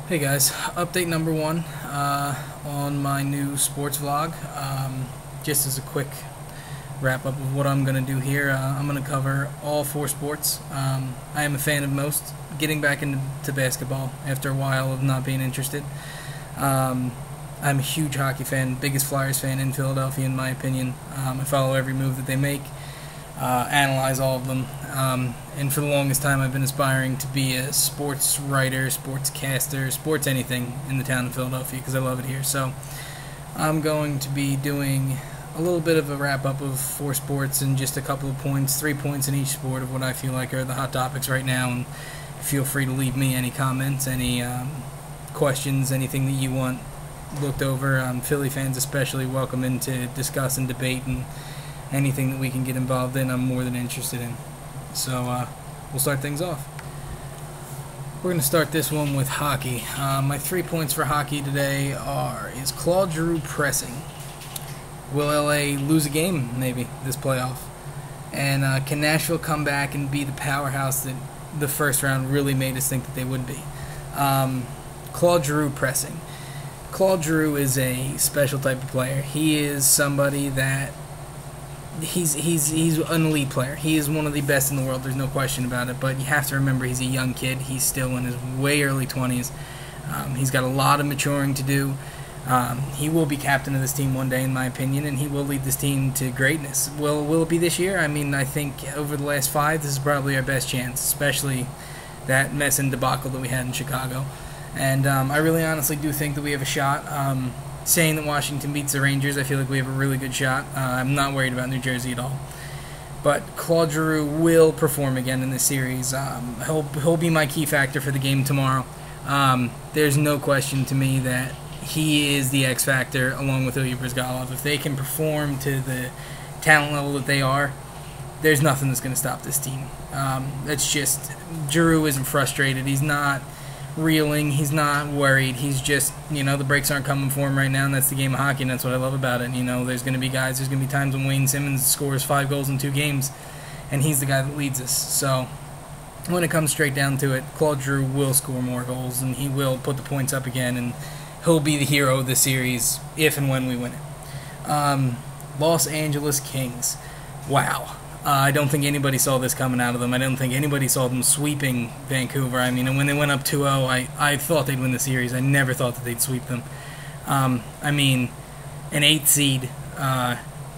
Hey guys, update number one on my new sports vlog. Just as a quick wrap up of what I'm going to do here, I'm going to cover all four sports. I am a fan of most, getting back into basketball after a while of not being interested. I'm a huge hockey fan, biggest Flyers fan in Philadelphia in my opinion. I follow every move that they make, analyze all of them, and for the longest time I've been aspiring to be a sports writer, sportscaster, sports anything in the town of Philadelphia because I love it here. So I'm going to be doing a little bit of a wrap-up of four sports and just a couple of points, 3 points in each sport of what I feel like are the hot topics right now, and feel free to leave me any comments, any questions, anything that you want looked over. Philly fans especially welcome in to discuss and debate, and anything that we can get involved in I'm more than interested in. So we'll start things off. We're going to start this one with hockey. My 3 points for hockey today is Claude Giroux pressing. Will LA lose a game maybe this playoff? And can Nashville come back and be the powerhouse that the first round really made us think that they would be? Claude Giroux pressing. Claude Giroux is a special type of player. He is somebody that he's an elite player. He is one of the best in the world. There's no question about it. But you have to remember he's a young kid. He's still in his way early 20s. He's got a lot of maturing to do. He will be captain of this team one day, in my opinion, and he will lead this team to greatness. Will it be this year? I mean, I think over the last 5, this is probably our best chance, especially that mess and debacle that we had in Chicago. And I really honestly do think that we have a shot. Saying that Washington beats the Rangers, I feel like we have a really good shot. I'm not worried about New Jersey at all. But Claude Giroux will perform again in this series. He'll be my key factor for the game tomorrow. There's no question to me that he is the X factor along with Ilya Brizgalov. If they can perform to the talent level that they are, there's nothing that's going to stop this team. That's just, Giroux isn't frustrated. He's not reeling, he's not worried, he's just, the breaks aren't coming for him right now, and that's the game of hockey, and that's what I love about it. There's going to be there's going to be times when Wayne Simmons scores 5 goals in 2 games, and he's the guy that leads us. So when it comes straight down to it, Claude Giroux will score more goals, and he will put the points up again, and he'll be the hero of the series if and when we win it. Los Angeles Kings. Wow. I don't think anybody saw this coming out of them. I don't think anybody saw them sweeping Vancouver. I mean, and when they went up 2-0, I thought they'd win the series. I never thought that they'd sweep them. I mean, an 8 seed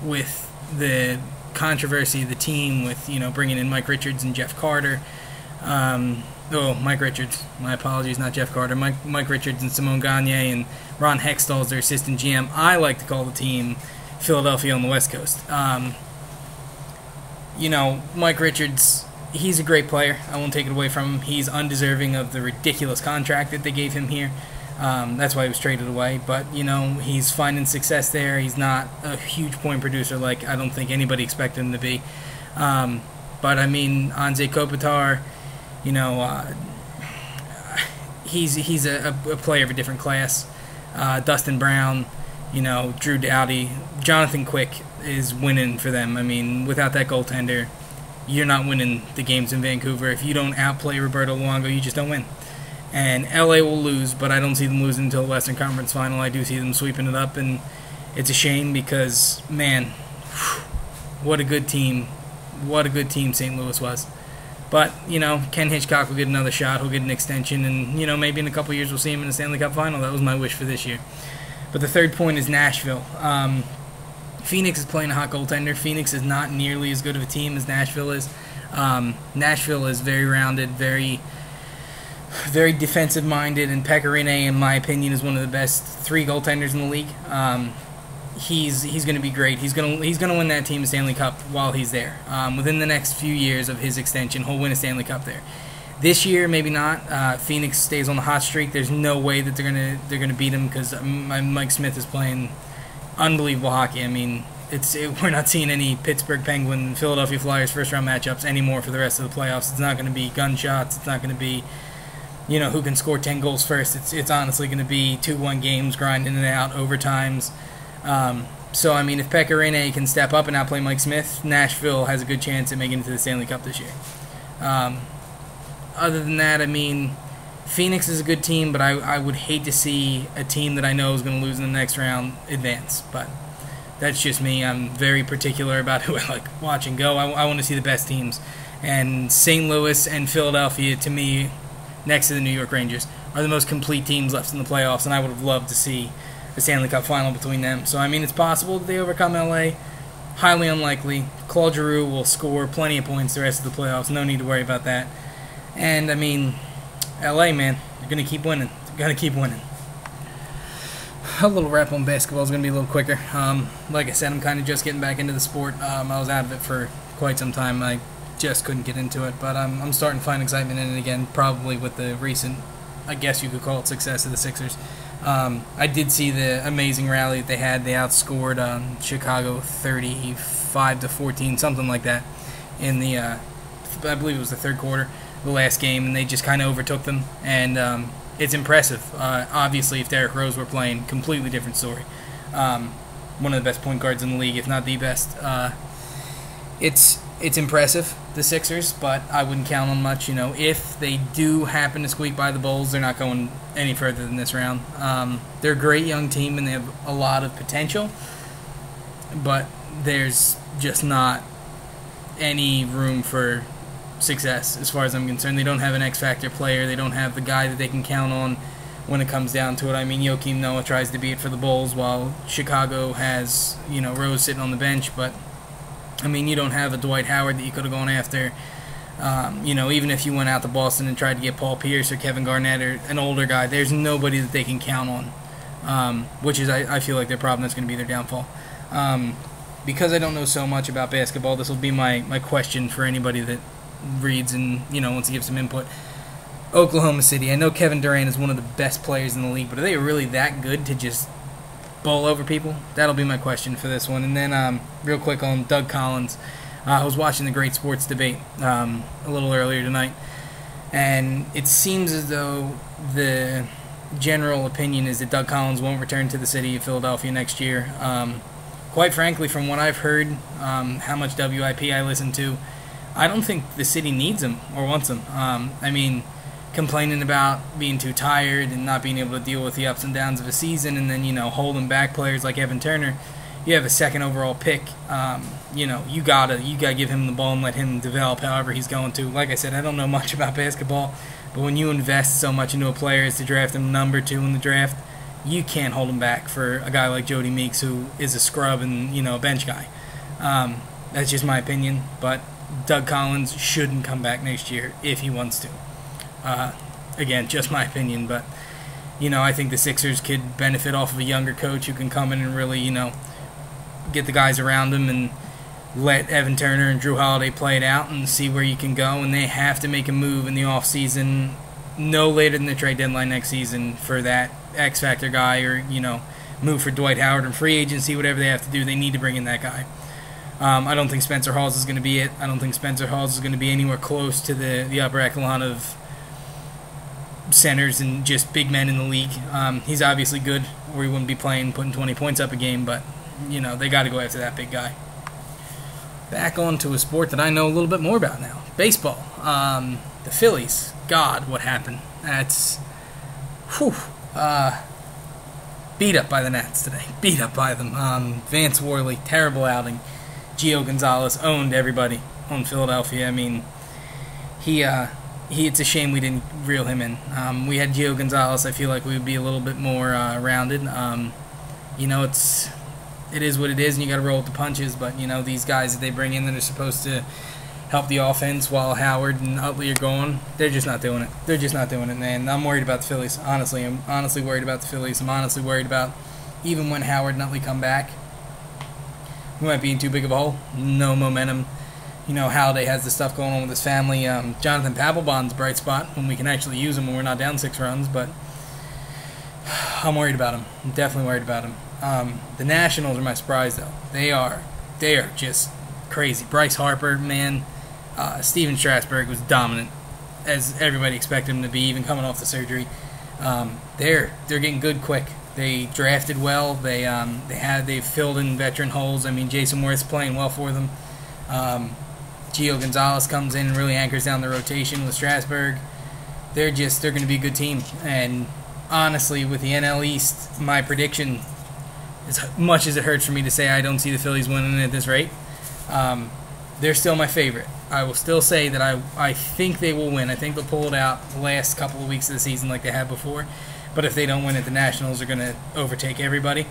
with the controversy of the team with, bringing in Mike Richards and Jeff Carter. Mike Richards. My apologies, not Jeff Carter. Mike Richards and Simone Gagne and Ron Hextall as their assistant GM. I like to call the team Philadelphia on the West Coast. Mike Richards, he's a great player. I won't take it away from him. He's undeserving of the ridiculous contract that they gave him here. That's why he was traded away. But, he's finding success there. He's not a huge point producer like I don't think anybody expected him to be. But, I mean, Anze Kopitar, he's a player of a different class. Dustin Brown, Drew Doughty, Jonathan Quick is winning for them. I mean, without that goaltender, you're not winning the games in Vancouver. If you don't outplay Roberto Luongo, you just don't win. And LA will lose, but I don't see them losing until the Western Conference Final. I do see them sweeping it up, and it's a shame because, man, what a good team. What a good team St. Louis was. But, Ken Hitchcock will get another shot. He'll get an extension, and, maybe in a couple years we'll see him in the Stanley Cup Final. That was my wish for this year. But the third point is Nashville. Phoenix is playing a hot goaltender. Phoenix is not nearly as good of a team as Nashville is. Nashville is very rounded, very defensive-minded, and Pekka Rinne, in my opinion, is one of the best 3 goaltenders in the league. He's going to be great. He's going to win that team a Stanley Cup while he's there. Within the next few years of his extension, he'll win a Stanley Cup there. This year, maybe not. Phoenix stays on the hot streak. There's no way that they're gonna beat him because Mike Smith is playing unbelievable hockey. I mean, we're not seeing any Pittsburgh Penguin, Philadelphia Flyers first-round matchups anymore for the rest of the playoffs. It's not going to be gunshots. It's not going to be, who can score 10 goals first. It's honestly going to be 2-1 games, grinding it out, overtimes. So, I mean, if Pekka Rinne can step up and outplay Mike Smith, Nashville has a good chance at making it to the Stanley Cup this year. Other than that, I mean, Phoenix is a good team, but I would hate to see a team that I know is going to lose in the next round advance. But that's just me. I'm very particular about who I like watching go. I want to see the best teams. And St. Louis and Philadelphia, to me, next to the New York Rangers, are the most complete teams left in the playoffs, and I would have loved to see a Stanley Cup final between them. So, I mean, it's possible that they overcome LA. Highly unlikely. Claude Giroux will score plenty of points the rest of the playoffs. No need to worry about that. And, I mean, LA, man, they're going to keep winning. They're going to keep winning. A little wrap on basketball is going to be a little quicker. Like I said, I'm kind of just getting back into the sport. I was out of it for quite some time. I just couldn't get into it, but I'm starting to find excitement in it again, probably with the recent, I guess you could call it, success of the Sixers. I did see the amazing rally that they had. They outscored Chicago 35-14, something like that, in the, I believe it was the third quarter, the last game, and they just kind of overtook them, and it's impressive. Obviously, if Derrick Rose were playing, completely different story. One of the best point guards in the league, if not the best. It's impressive, the Sixers, but I wouldn't count on much. If they do happen to squeak by the Bulls, they're not going any further than this round. They're a great young team, and they have a lot of potential, but there's just not any room for success as far as I'm concerned. They don't have an X-Factor player. They don't have the guy that they can count on when it comes down to it. I mean, Joakim Noah tries to be it for the Bulls, while Chicago has, Rose sitting on the bench, but I mean, you don't have a Dwight Howard that you could have gone after. Even if you went out to Boston and tried to get Paul Pierce or Kevin Garnett or an older guy, there's nobody that they can count on, which is, I feel like, their problem. That's going to be their downfall. Because I don't know so much about basketball, this will be my question for anybody that reads and, wants to give some input. Oklahoma City. I know Kevin Durant is one of the best players in the league, but are they really that good to just bowl over people? That'll be my question for this one. And then real quick on Doug Collins. I was watching the Great Sports Debate a little earlier tonight, and it seems as though the general opinion is that Doug Collins won't return to the city of Philadelphia next year. Quite frankly, from what I've heard, how much WIP I listen to, I don't think the city needs him or wants him. I mean, complaining about being too tired and not being able to deal with the ups and downs of a season, and then, holding back players like Evan Turner. You have a second overall pick. You gotta give him the ball and let him develop however he's going to. Like I said, I don't know much about basketball, but when you invest so much into a player as to draft him number 2 in the draft, you can't hold him back for a guy like Jody Meeks, who is a scrub and a bench guy. That's just my opinion, but Doug Collins shouldn't come back next year if he wants to. Again, just my opinion, but I think the Sixers could benefit off of a younger coach who can come in and really, get the guys around him and let Evan Turner and Drew Holiday play it out and see where you can go. And they have to make a move in the offseason no later than the trade deadline next season for that X-Factor guy, or, move for Dwight Howard in free agency, whatever they have to do. They need to bring in that guy. I don't think Spencer Hawes is going to be it. I don't think Spencer Hawes is going to be anywhere close to the upper echelon of centers and just big men in the league. He's obviously good, or he wouldn't be putting 20 points up a game, but they got to go after that big guy. Back on to a sport that I know a little bit more about now. Baseball. The Phillies. God, what happened? That's beat up by the Nats today. Beat up by them. Vance Worley, terrible outing. Gio Gonzalez owned everybody on Philadelphia. I mean, it's a shame we didn't reel him in. We had Gio Gonzalez. I feel like we would be a little bit more rounded. It is what it is, and you got to roll with the punches. But these guys that they bring in that are supposed to help the offense while Howard and Utley are gone, they're just not doing it. They're just not doing it, man. I'm worried about the Phillies. Honestly, I'm honestly worried about the Phillies. I'm honestly worried about even when Howard and Utley come back, we might be in too big of a hole. No momentum. Holiday has the stuff going on with his family. Jonathan Papelbon's a bright spot when we can actually use him when we're not down 6 runs, but I'm worried about him. I'm definitely worried about him. The Nationals are my surprise, though. They are just crazy. Bryce Harper, man. Steven Strasburg was dominant, as everybody expected him to be, even coming off the surgery. They're getting good quick. They drafted well. They filled in veteran holes. I mean, Jason Worth's playing well for them. Gio Gonzalez comes in and really anchors down the rotation with Strasburg. they're going to be a good team. And honestly, with the NL East, my prediction, as much as it hurts for me to say I don't see the Phillies winning at this rate, they're still my favorite. I will still say that I think they will win. I think they'll pull it out the last couple of weeks of the season like they have before. But if they don't win it, the Nationals are going to overtake everybody.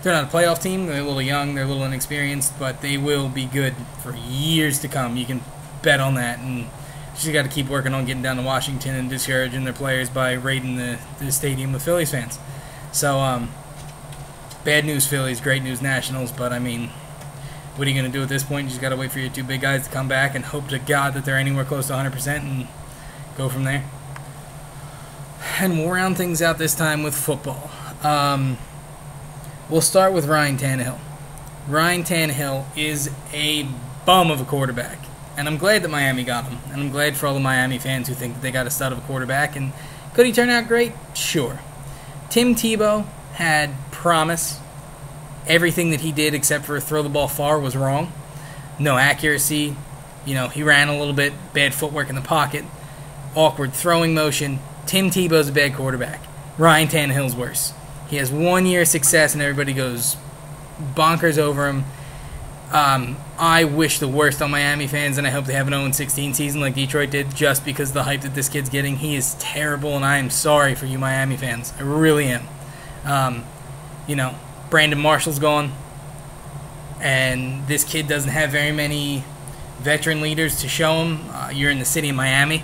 They're not a playoff team. They're a little young. They're a little inexperienced. But they will be good for years to come. You can bet on that. And just got to keep working on getting down to Washington and discouraging their players by raiding the stadium with Phillies fans. So, bad news Phillies, great news Nationals. But, I mean, what are you going to do at this point? You just got to wait for your two big guys to come back and hope to God that they're anywhere close to 100% and go from there. And we'll round things out this time with football. We'll start with Ryan Tannehill. Ryan Tannehill is a bum of a quarterback. And I'm glad that Miami got him. And I'm glad for all the Miami fans who think that they got a stud of a quarterback. And could he turn out great? Sure. Tim Tebow had promise. Everything that he did except for throw the ball far was wrong. No accuracy. He ran a little bit. Bad footwork in the pocket. Awkward throwing motion. Tim Tebow's a bad quarterback. Ryan Tannehill's worse. He has 1 year of success and everybody goes bonkers over him. I wish the worst on Miami fans, and I hope they have an 0-16 season like Detroit did, just because of the hype that this kid's getting. He is terrible, and I am sorry for you Miami fans. I really am. Brandon Marshall's gone, and this kid doesn't have very many veteran leaders to show him. You're in the city of Miami.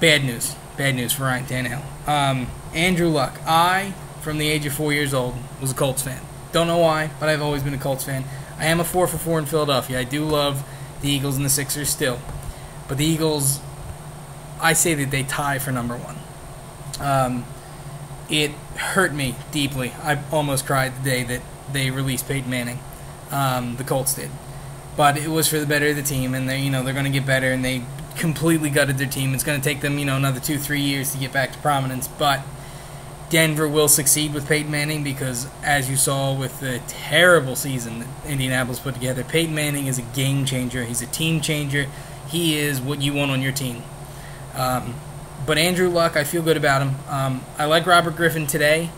Bad news. Bad news for Ryan Tannehill. Andrew Luck. I, from the age of 4 years old, was a Colts fan. Don't know why, but I've always been a Colts fan. I am a 4-for-4 in Philadelphia. I do love the Eagles and the Sixers still. But the Eagles, I say that they tie for number one. It hurt me deeply. I almost cried the day that they released Peyton Manning. The Colts did. But it was for the better of the team, and they're going to get better, and they completely gutted their team. It's going to take them, another 2-3 years to get back to prominence, but Denver will succeed with Peyton Manning because, as you saw with the terrible season that Indianapolis put together, Peyton Manning is a game changer. He's a team changer. He is what you want on your team. But Andrew Luck, I feel good about him. I like Robert Griffin today.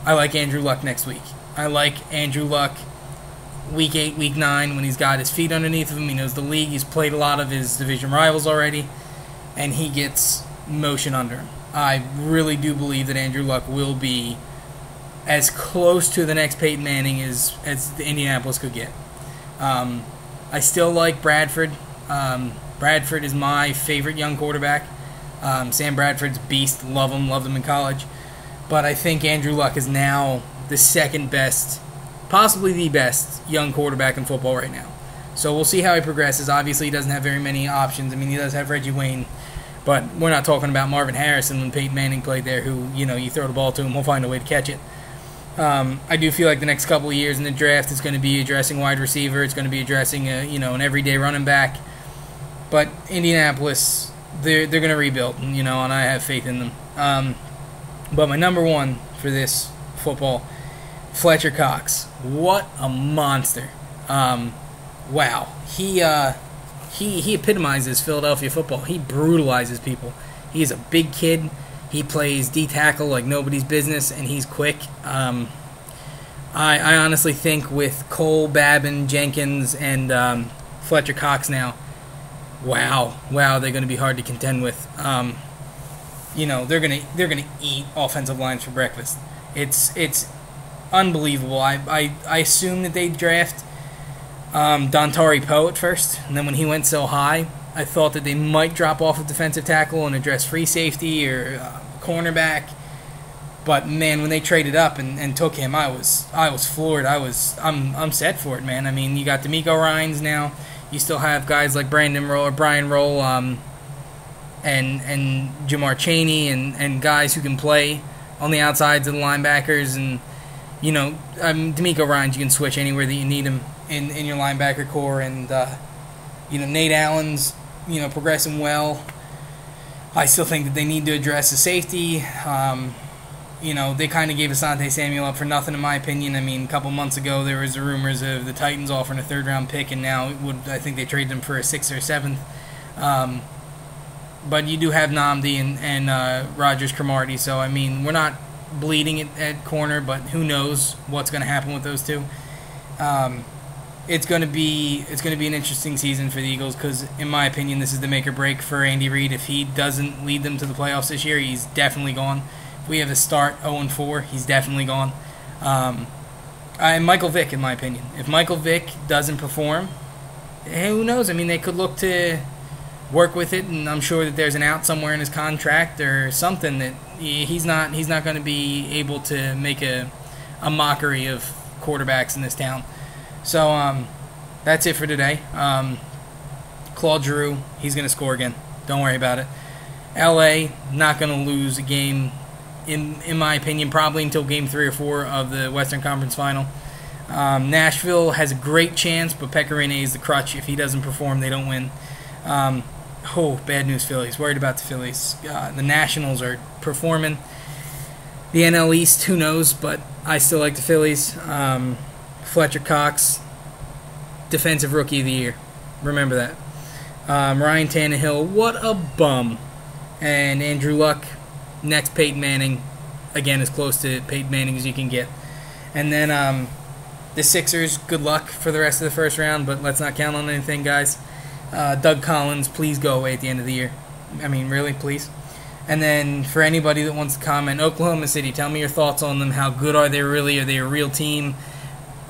I like Andrew Luck next week. I like Andrew Luck week 8, week 9, when he's got his feet underneath of him. He knows the league. He's played a lot of his division rivals already, and he gets motion under him. I really do believe that Andrew Luck will be as close to the next Peyton Manning as the Indianapolis could get. I still like Bradford. Bradford is my favorite young quarterback. Sam Bradford's beast. Loved him in college. But I think Andrew Luck is now the second best, possibly the best young quarterback in football right now. So we'll see how he progresses. Obviously, he doesn't have very many options. I mean, he does have Reggie Wayne, but we're not talking about Marvin Harrison when Peyton Manning played there, who, you throw the ball to him, he'll find a way to catch it. I do feel like the next couple of years in the draft is going to be addressing wide receiver. It's going to be addressing, an everyday running back. But Indianapolis, they're going to rebuild, and I have faith in them. But my number one for this football, Fletcher Cox. What a monster. Wow. He epitomizes Philadelphia football. He brutalizes people. He's a big kid. He plays D-tackle like nobody's business, and he's quick. I honestly think with Cole, Babin, Jenkins, and Fletcher Cox now, wow, they're going to be hard to contend with. They're gonna eat offensive lines for breakfast. It's unbelievable. I assume that they draft Dontari Poe at first, and then when he went so high, I thought that they might drop off of defensive tackle and address free safety or cornerback. But man, when they traded up and took him, I was floored. I'm set for it, man. I mean, you got D'Amico Ryans now. You still have guys like Brian Roll, and Jamar Chaney and guys who can play on the outsides of the linebackers. And D'Amico Ryans, you can switch anywhere that you need him in your linebacker core. And Nate Allen's progressing well. I still think that they need to address the safety. They kind of gave Asante Samuel up for nothing, in my opinion. I mean, a couple months ago, there was the rumors of the Titans offering a third-round pick, and now I think they traded him for a 6th or 7th. but you do have Namdi and Rogers Cromartie, so I mean we're not bleeding at corner, but who knows what's going to happen with those two. It's going to be an interesting season for the Eagles because, in my opinion, this is the make or break for Andy Reid. If he doesn't lead them to the playoffs this year, he's definitely gone. If we have a start 0-4, he's definitely gone. And Michael Vick, in my opinion, if Michael Vick doesn't perform, who knows? I mean, they could look to work with it, and I'm sure that there's an out somewhere in his contract or something that he's not going to be able to make a mockery of quarterbacks in this town. So that's it for today. Claude Giroux, he's going to score again. Don't worry about it. LA, not going to lose a game, in my opinion, probably until Game 3 or 4 of the Western Conference Final. Nashville has a great chance, but Pecorine is the crutch. If he doesn't perform, they don't win. Bad news, Phillies. Worried about the Phillies. The Nationals are performing. The NL East, who knows, but I still like the Phillies. Fletcher Cox, Defensive Rookie of the Year. Remember that. Ryan Tannehill, what a bum. And Andrew Luck, next Peyton Manning. Again, as close to Peyton Manning as you can get. And then the Sixers, good luck for the rest of the first round, but let's not count on anything, guys. Doug Collins, please go away at the end of the year. I mean, really, please. And then for anybody that wants to comment, Oklahoma City, tell me your thoughts on them. How good are they really? Are they a real team?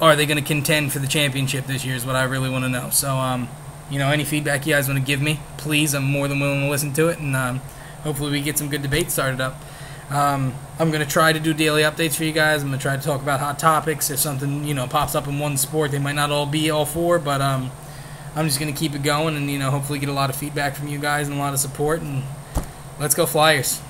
Are they going to contend for the championship this year is what I really want to know. So, any feedback you guys want to give me, please, I'm more than willing to listen to it. And hopefully we get some good debates started up. I'm going to try to do daily updates for you guys. I'm going to try to talk about hot topics. If something, pops up in one sport, they might not all be all for, but I'm just going to keep it going and, hopefully get a lot of feedback from you guys and a lot of support. And let's go Flyers.